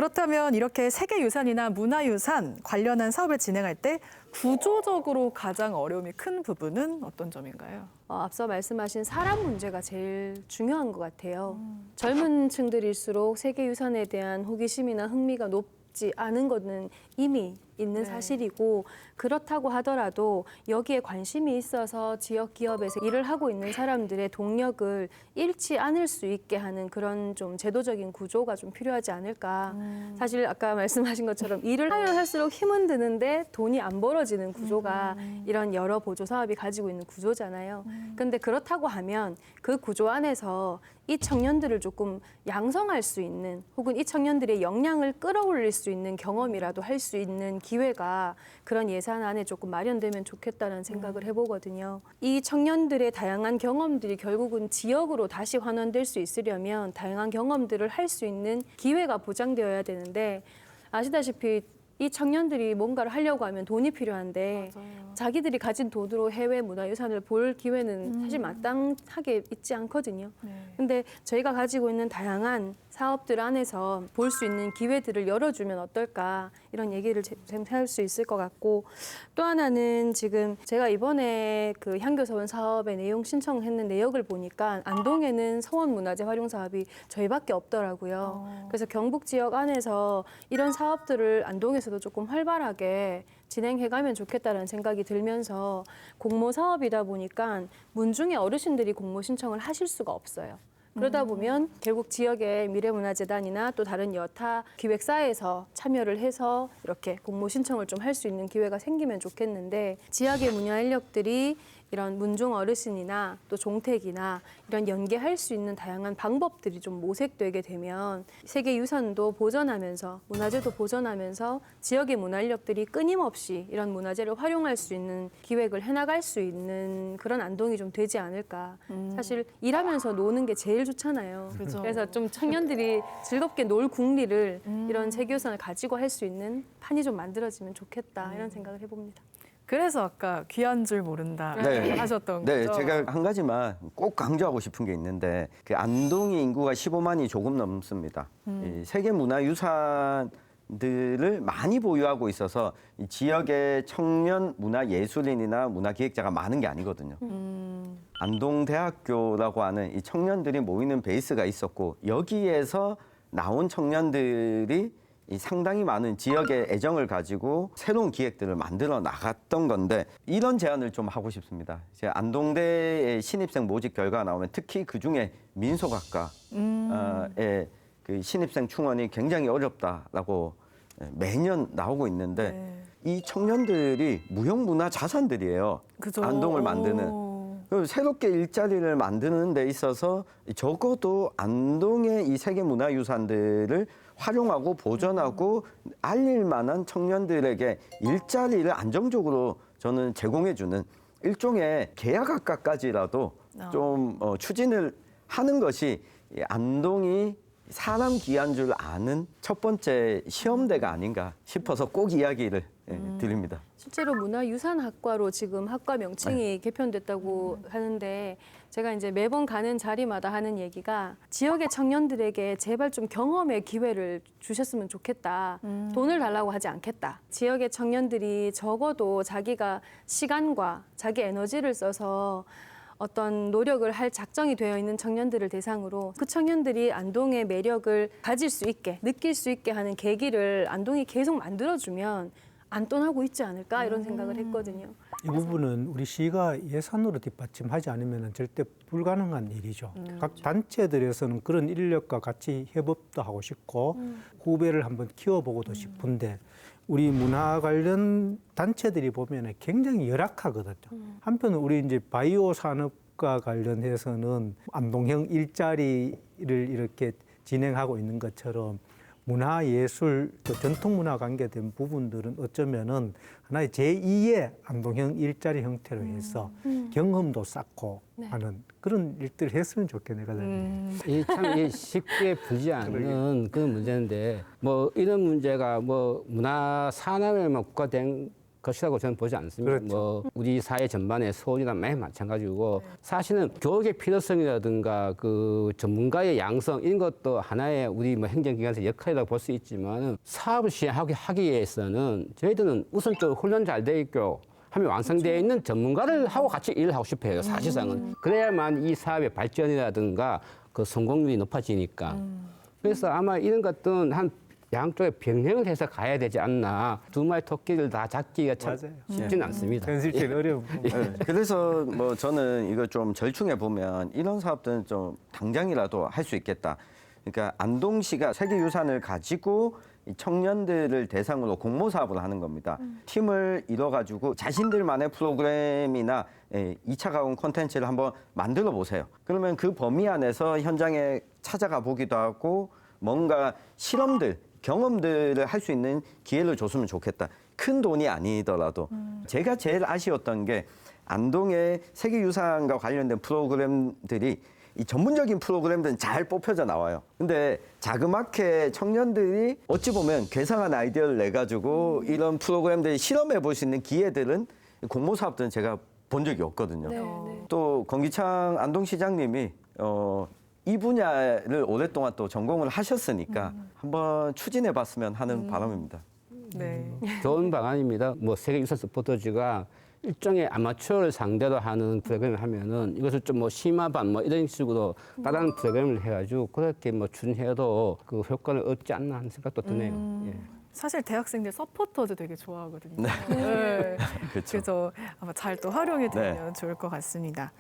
그렇다면 이렇게 세계유산이나 문화유산 관련한 사업을 진행할 때 구조적으로 가장 어려움이 큰 부분은 어떤 점인가요? 앞서 말씀하신 사람 문제가 제일 중요한 것 같아요. 젊은 층들일수록 세계유산에 대한 호기심이나 흥미가 높지 않은 것은 이미 있는 사실이고, 그렇다고 하더라도 여기에 관심이 있어서 지역 기업에서 일을 하고 있는 사람들의 동력을 잃지 않을 수 있게 하는 그런 좀 제도적인 구조가 좀 필요하지 않을까. 사실 아까 말씀하신 것처럼 일을 하면 할수록 힘은 드는데 돈이 안 벌어지는 구조가 이런 여러 보조 사업이 가지고 있는 구조잖아요. 근데 그렇다고 하면 그 구조 안에서 이 청년들을 조금 양성할 수 있는, 혹은 이 청년들의 역량을 끌어올릴 수 있는 경험이라도 할 수 있는 기회가 그런 예산 안에 조금 마련되면 좋겠다는 생각을 해보거든요. 이 청년들의 다양한 경험들이 결국은 지역으로 다시 환원될 수 있으려면 다양한 경험들을 할 수 있는 기회가 보장되어야 되는데, 아시다시피 이 청년들이 뭔가를 하려고 하면 돈이 필요한데 자기들이 가진 돈으로 해외 문화유산을 볼 기회는 사실 마땅하게 있지 않거든요. 근데 저희가 가지고 있는 다양한 사업들 안에서 볼 수 있는 기회들을 열어주면 어떨까, 이런 얘기를 할 수 있을 것 같고, 또 하나는 지금 제가 이번에 그 향교서원 사업의 내용 신청했는 내역을 보니까 안동에는 서원문화재 활용 사업이 저희밖에 없더라고요. 그래서 경북 지역 안에서 이런 사업들을 안동에서도 조금 활발하게 진행해가면 좋겠다는 생각이 들면서, 공모 사업이다 보니까 문중의 어르신들이 공모 신청을 하실 수가 없어요. 그러다 보면 결국 지역의 미래문화재단이나 또 다른 여타 기획사에서 참여를 해서 이렇게 공모 신청을 좀 할 수 있는 기회가 생기면 좋겠는데, 지역의 문화 인력들이 이런 문중 어르신이나 또 종택이나 이런 연계할 수 있는 다양한 방법들이 좀 모색되게 되면 세계유산도 보존하면서 문화재도 보존하면서 지역의 문화 인력들이 끊임없이 이런 문화재를 활용할 수 있는 기획을 해나갈 수 있는 그런 안동이 좀 되지 않을까. 사실 일하면서 노는 게 제일 좋잖아요. 그죠. 그래서 좀 청년들이 즐겁게 놀 국리를 이런 세계유산을 가지고 할 수 있는 판이 좀 만들어지면 좋겠다, 이런 생각을 해봅니다. 그래서 아까 귀한 줄 모른다 하셨던 네, 거죠? 제가 한 가지만 꼭 강조하고 싶은 게 있는데, 그 안동의 인구가 15만이 조금 넘습니다. 이 세계 문화유산들을 많이 보유하고 있어서 이 지역의 청년 문화예술인이나 문화기획자가 많은 게 아니거든요. 안동대학교라고 하는 이 청년들이 모이는 베이스가 있었고, 여기에서 나온 청년들이 이 상당히 많은 지역의 애정을 가지고 새로운 기획들을 만들어 나갔던 건데, 이런 제안을 좀 하고 싶습니다. 이제 안동대의 신입생 모집 결과가 나오면 특히 그중에 민속학과의 그 신입생 충원이 굉장히 어렵다라고 매년 나오고 있는데, 이 청년들이 무형문화 자산들이에요. 그죠. 안동을 만드는. 새롭게 일자리를 만드는 데 있어서 적어도 안동의 이 세계문화유산들을 활용하고 보존하고 알릴 만한 청년들에게 일자리를 안정적으로 저는 제공해주는 일종의 계약학과까지라도 좀 추진을 하는 것이 안동이 사람 귀한 줄 아는 첫 번째 시험대가 아닌가 싶어서 꼭 이야기를 드립니다. 실제로 문화유산학과로 지금 학과 명칭이 개편됐다고 하는데, 제가 이제 매번 가는 자리마다 하는 얘기가 지역의 청년들에게 제발 좀 경험의 기회를 주셨으면 좋겠다. 돈을 달라고 하지 않겠다. 지역의 청년들이 적어도 자기가 시간과 자기 에너지를 써서 어떤 노력을 할 작정이 되어 있는 청년들을 대상으로 그 청년들이 안동의 매력을 가질 수 있게, 느낄 수 있게 하는 계기를 안동이 계속 만들어주면 안 떠나고 있지 않을까, 이런 생각을 했거든요. 이 부분은 우리 시가 예산으로 뒷받침하지 않으면 절대 불가능한 일이죠. 각 단체들에서는 그런 인력과 같이 협업도 하고 싶고 후배를 한번 키워보고도 싶은데, 우리 문화 관련 단체들이 보면 굉장히 열악하거든요. 한편 우리 이제 바이오 산업과 관련해서는 안동형 일자리를 이렇게 진행하고 있는 것처럼 문화예술, 또 전통문화 관계된 부분들은 어쩌면은 하나의 제2의 안동형 일자리 형태로 해서 경험도 쌓고 하는 그런 일들을 했으면 좋겠네요. 이 참 쉽게 풀지 않는 그런 문제인데, 뭐 이런 문제가 뭐 문화 산업에만 국한된 것이라고 저는 보지 않습니다. 그렇죠. 뭐 우리 사회 전반의 소원이나 많이 마찬가지고 사실은 교육의 필요성이라든가 그 전문가의 양성 이런 것도 하나의 우리 뭐 행정기관에서 역할이라고 볼 수 있지만 사업을 시행하기 위해서는 저희들은 우선적으로 훈련 잘 돼 있고 하면 완성되어 있는 전문가를 하고 같이 일을 하고 싶어 해요. 사실상은 그래야만 이 사업의 발전이라든가 그 성공률이 높아지니까. 그래서 아마 이런 것들은 한 양쪽에 병행을 해서 가야 되지 않나. 두 마리 토끼를 다 잡기가 참 맞아요. 쉽지는 않습니다. 현실적인 어려움. 네, 그래서 뭐 저는 이거 좀 절충해 보면 이런 사업들은 좀 당장이라도 할 수 있겠다. 그러니까 안동시가 세계유산을 가지고 이 청년들을 대상으로 공모 사업을 하는 겁니다. 팀을 이뤄가지고 자신들만의 프로그램이나 2차 가공 콘텐츠를 한번 만들어 보세요. 그러면 그 범위 안에서 현장에 찾아가 보기도 하고 뭔가 실험들, 경험들을 할 수 있는 기회를 줬으면 좋겠다. 큰 돈이 아니더라도. 제가 제일 아쉬웠던 게 안동의 세계유산과 관련된 프로그램들이 이 전문적인 프로그램들은 잘 뽑혀져 나와요. 근데 자그맣게 청년들이 어찌 보면 괴상한 아이디어를 내가지고 이런 프로그램들을 실험해 볼 수 있는 기회들은 공모 사업들은 제가 본 적이 없거든요. 네, 네. 또 권기창 안동시장님이 이 분야를 오랫동안 또 전공을 하셨으니까 한번 추진해 봤으면 하는 바람입니다. 네. 좋은 방안입니다. 뭐 세계유산 서포터즈가 일종의 아마추어를 상대로 하는 프로그램을 하면은 이것을 좀 뭐 심화반 뭐 이런 식으로 다른 프로그램을 해가지고 그렇게 뭐 준해도 그 효과를 얻지 않나 하는 생각도 드네요. 예. 사실 대학생들 서포터즈 되게 좋아하거든요. 네. 그렇죠. 그래서 아마 잘 또 활용이 되면 좋을 것 같습니다.